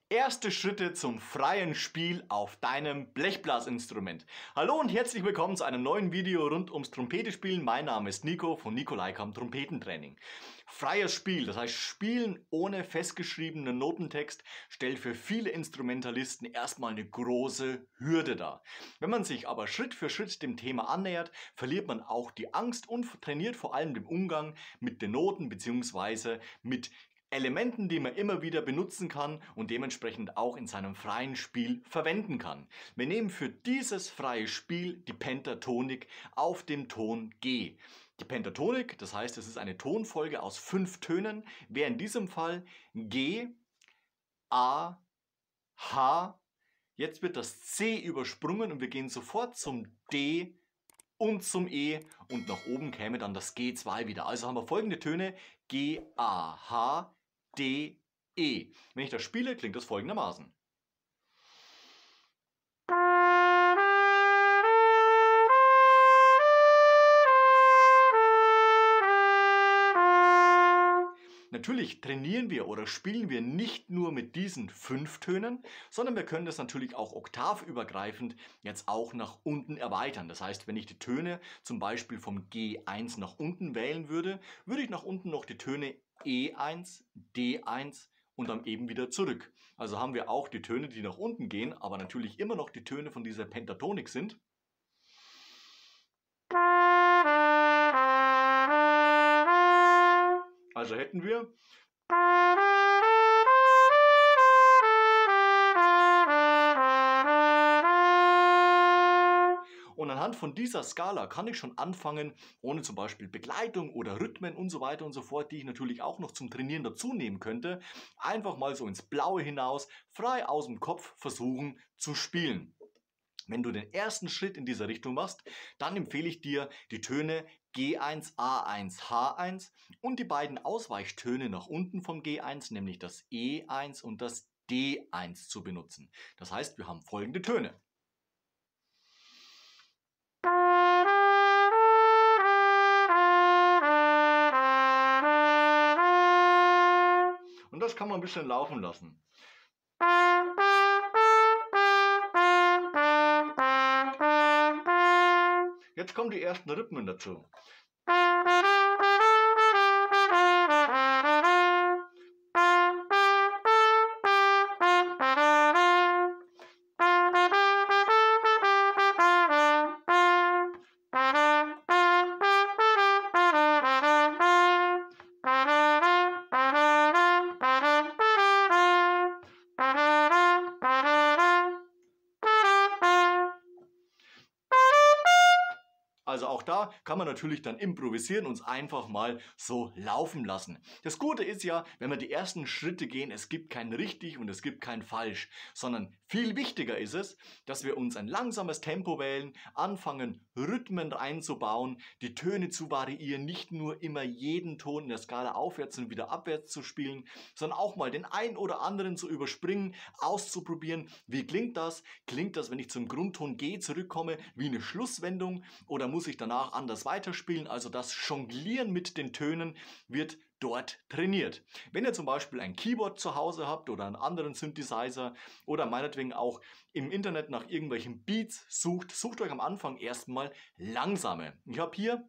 Erste Schritte zum freien Spiel auf deinem Blechblasinstrument. Hallo und herzlich willkommen zu einem neuen Video rund ums Trompetespielen. Mein Name ist Nico von Nico-Leikam Trompetentraining. Freies Spiel, das heißt Spielen ohne festgeschriebenen Notentext, stellt für viele Instrumentalisten erstmal eine große Hürde dar. Wenn man sich aber Schritt für Schritt dem Thema annähert, verliert man auch die Angst und trainiert vor allem den Umgang mit den Noten bzw. mit Elementen, die man immer wieder benutzen kann und dementsprechend auch in seinem freien Spiel verwenden kann. Wir nehmen für dieses freie Spiel die Pentatonik auf dem Ton G. Die Pentatonik, das heißt, es ist eine Tonfolge aus 5 Tönen, wäre in diesem Fall G, A, H, jetzt wird das C übersprungen und wir gehen sofort zum D und zum E und nach oben käme dann das G2 wieder. Also haben wir folgende Töne: G, A, H, D, E. Wenn ich das spiele, klingt das folgendermaßen. Natürlich trainieren wir oder spielen wir nicht nur mit diesen 5 Tönen, sondern wir können das natürlich auch oktafübergreifend jetzt auch nach unten erweitern. Das heißt, wenn ich die Töne zum Beispiel vom G1 nach unten wählen würde, würde ich nach unten noch die Töne E1, D1 und dann eben wieder zurück. Also haben wir auch die Töne, die nach unten gehen, aber natürlich immer noch die Töne von dieser Pentatonik sind. Also hätten wir und anhand von dieser Skala kann ich schon anfangen, ohne zum Beispiel Begleitung oder Rhythmen und so weiter und so fort, die ich natürlich auch noch zum Trainieren dazu nehmen könnte, einfach mal so ins Blaue hinaus, frei aus dem Kopf versuchen zu spielen. Wenn du den ersten Schritt in dieser Richtung machst, dann empfehle ich dir die Töne G1, A1, H1 und die beiden Ausweichtöne nach unten vom G1, nämlich das E1 und das D1 zu benutzen. Das heißt, wir haben folgende Töne. Und das kann man ein bisschen laufen lassen. Jetzt kommen die ersten Rhythmen dazu. Also auch da kann man natürlich dann improvisieren und es einfach mal so laufen lassen. Das Gute ist ja, wenn wir die ersten Schritte gehen, es gibt kein richtig und es gibt kein falsch, sondern viel wichtiger ist es, dass wir uns ein langsames Tempo wählen, anfangen Rhythmen einzubauen, die Töne zu variieren, nicht nur immer jeden Ton in der Skala aufwärts und wieder abwärts zu spielen, sondern auch mal den ein oder anderen zu überspringen, auszuprobieren. Wie klingt das? Klingt das, wenn ich zum Grundton G zurückkomme, wie eine Schlusswendung oder muss ich danach anders weiterspielen? Also das Jonglieren mit den Tönen wird dort trainiert. Wenn ihr zum Beispiel ein Keyboard zu Hause habt oder einen anderen Synthesizer oder meinetwegen auch im Internet nach irgendwelchen Beats sucht, sucht euch am Anfang erstmal langsame. Ich habe hier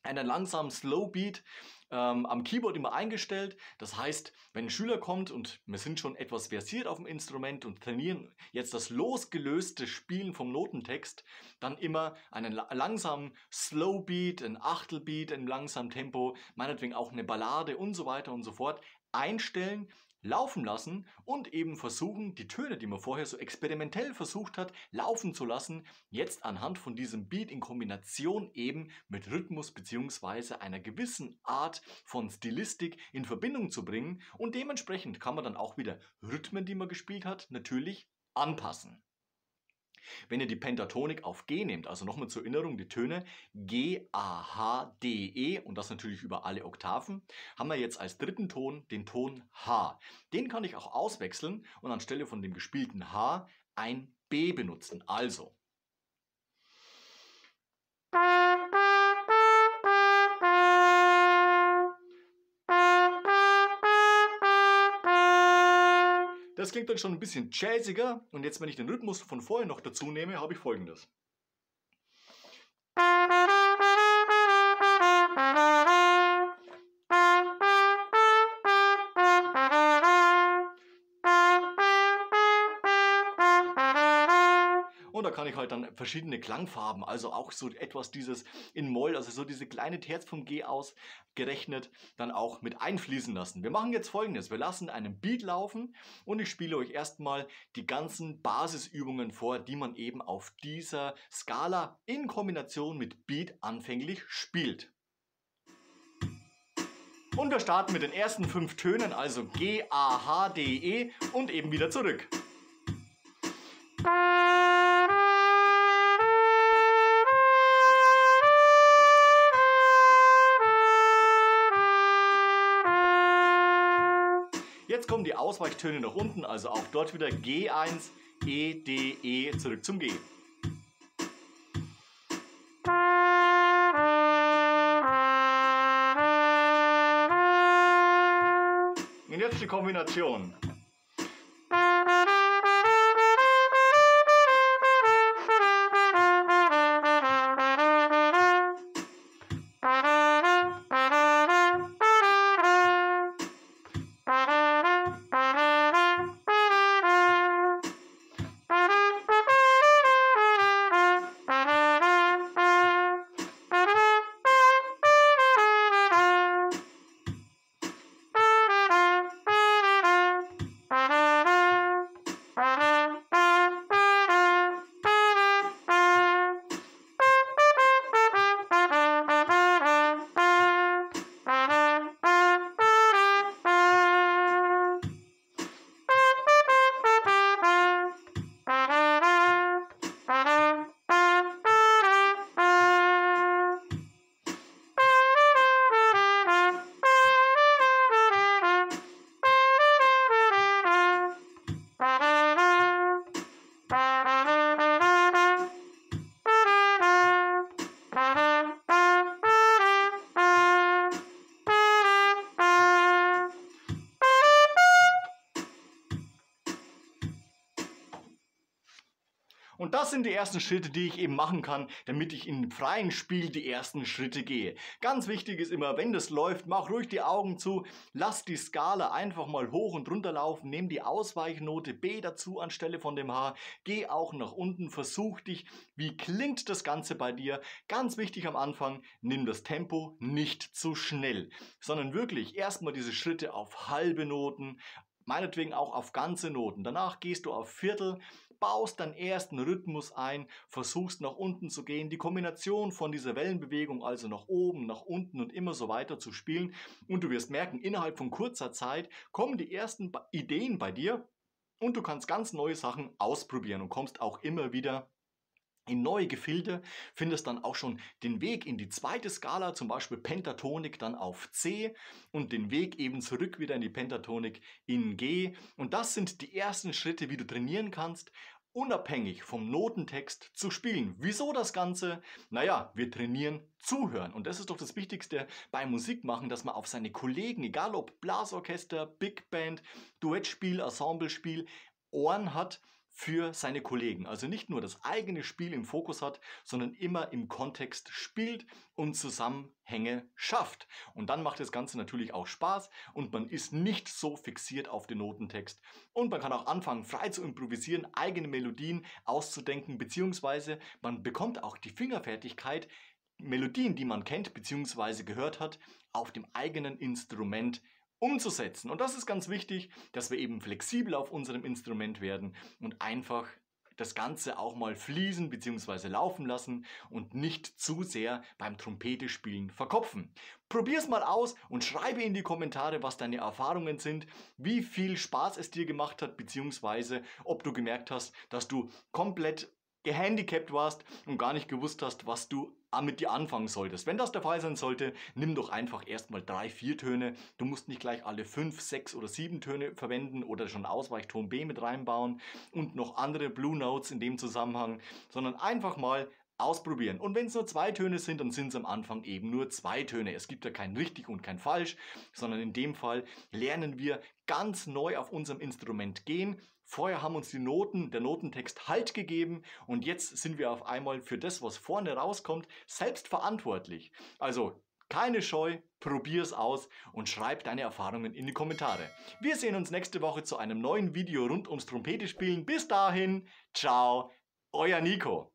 einen langsamen Slow Beat am Keyboard immer eingestellt. Das heißt, wenn ein Schüler kommt und wir sind schon etwas versiert auf dem Instrument und trainieren jetzt das losgelöste Spielen vom Notentext, dann immer einen langsamen Slow Beat, einen Achtelbeat in langsamem Tempo, meinetwegen auch eine Ballade und so weiter und so fort einstellen, laufen lassen und eben versuchen, die Töne, die man vorher so experimentell versucht hat, laufen zu lassen, jetzt anhand von diesem Beat in Kombination eben mit Rhythmus bzw. einer gewissen Art von Stilistik in Verbindung zu bringen und dementsprechend kann man dann auch wieder Rhythmen, die man gespielt hat, natürlich anpassen. Wenn ihr die Pentatonik auf G nehmt, also nochmal zur Erinnerung die Töne G, A, H, D, E und das natürlich über alle Oktaven, haben wir jetzt als dritten Ton den Ton H. Den kann ich auch auswechseln und anstelle von dem gespielten H ein B benutzen. Also Das klingt dann schon ein bisschen jazziger und jetzt, wenn ich den Rhythmus von vorher noch dazu nehme, habe ich folgendes. Und da kann ich halt dann verschiedene Klangfarben, also auch so etwas dieses in Moll, also so diese kleine Terz vom G aus gerechnet, dann auch mit einfließen lassen. Wir machen jetzt Folgendes, wir lassen einen Beat laufen und ich spiele euch erstmal die ganzen Basisübungen vor, die man eben auf dieser Skala in Kombination mit Beat anfänglich spielt. Und wir starten mit den ersten 5 Tönen, also G, A, H, D, E und eben wieder zurück. Jetzt kommen die Ausweichtöne nach unten, also auch dort wieder G1, E, D, E, zurück zum G. Und jetzt die Kombination. Und das sind die ersten Schritte, die ich eben machen kann, damit ich im freien Spiel die ersten Schritte gehe. Ganz wichtig ist immer, wenn das läuft, mach ruhig die Augen zu, lass die Skala einfach mal hoch und runter laufen, nimm die Ausweichnote B dazu anstelle von dem H, geh auch nach unten, versuch dich, wie klingt das Ganze bei dir. Ganz wichtig am Anfang, nimm das Tempo nicht zu schnell, sondern wirklich erstmal diese Schritte auf halbe Noten, meinetwegen auch auf ganze Noten. Danach gehst du auf Viertel, baust deinen ersten Rhythmus ein, versuchst nach unten zu gehen, die Kombination von dieser Wellenbewegung, also nach oben, nach unten und immer so weiter zu spielen. Und du wirst merken, innerhalb von kurzer Zeit kommen die ersten Ideen bei dir und du kannst ganz neue Sachen ausprobieren und kommst auch immer wieder in neue Gefilde, findest dann auch schon den Weg in die zweite Skala, zum Beispiel Pentatonik dann auf C und den Weg eben zurück wieder in die Pentatonik in G. Und das sind die ersten Schritte, wie du trainieren kannst, unabhängig vom Notentext zu spielen. Wieso das Ganze? Naja, wir trainieren zuhören. Und das ist doch das Wichtigste beim Musikmachen, dass man auf seine Kollegen, egal ob Blasorchester, Big Band, Duettspiel, Ensemblespiel, Ohren hat für seine Kollegen. Also nicht nur das eigene Spiel im Fokus hat, sondern immer im Kontext spielt und Zusammenhänge schafft. Und dann macht das Ganze natürlich auch Spaß und man ist nicht so fixiert auf den Notentext. Und man kann auch anfangen, frei zu improvisieren, eigene Melodien auszudenken, beziehungsweise man bekommt auch die Fingerfertigkeit, Melodien, die man kennt bzw. gehört hat, auf dem eigenen Instrument umzusetzen. Und das ist ganz wichtig, dass wir eben flexibel auf unserem Instrument werden und einfach das Ganze auch mal fließen bzw. laufen lassen und nicht zu sehr beim Trompetespielen verkopfen. Probier's mal aus und schreibe in die Kommentare, was deine Erfahrungen sind, wie viel Spaß es dir gemacht hat bzw. ob du gemerkt hast, dass du komplett gehandicapt warst und gar nicht gewusst hast, was du mit dir anfangen solltest. Wenn das der Fall sein sollte, nimm doch einfach erstmal 3, 4 Töne. Du musst nicht gleich alle 5, 6 oder 7 Töne verwenden oder schon Ausweichton B mit reinbauen und noch andere Blue Notes in dem Zusammenhang, sondern einfach mal ausprobieren. Und wenn es nur 2 Töne sind, dann sind es am Anfang eben nur 2 Töne. Es gibt ja kein richtig und kein falsch, sondern in dem Fall lernen wir ganz neu auf unserem Instrument gehen. Vorher haben uns der Notentext Halt gegeben und jetzt sind wir auf einmal für das, was vorne rauskommt, selbst verantwortlich. Also keine Scheu, probier's aus und schreib deine Erfahrungen in die Kommentare. Wir sehen uns nächste Woche zu einem neuen Video rund ums Trompete spielen. Bis dahin, ciao, euer Nico.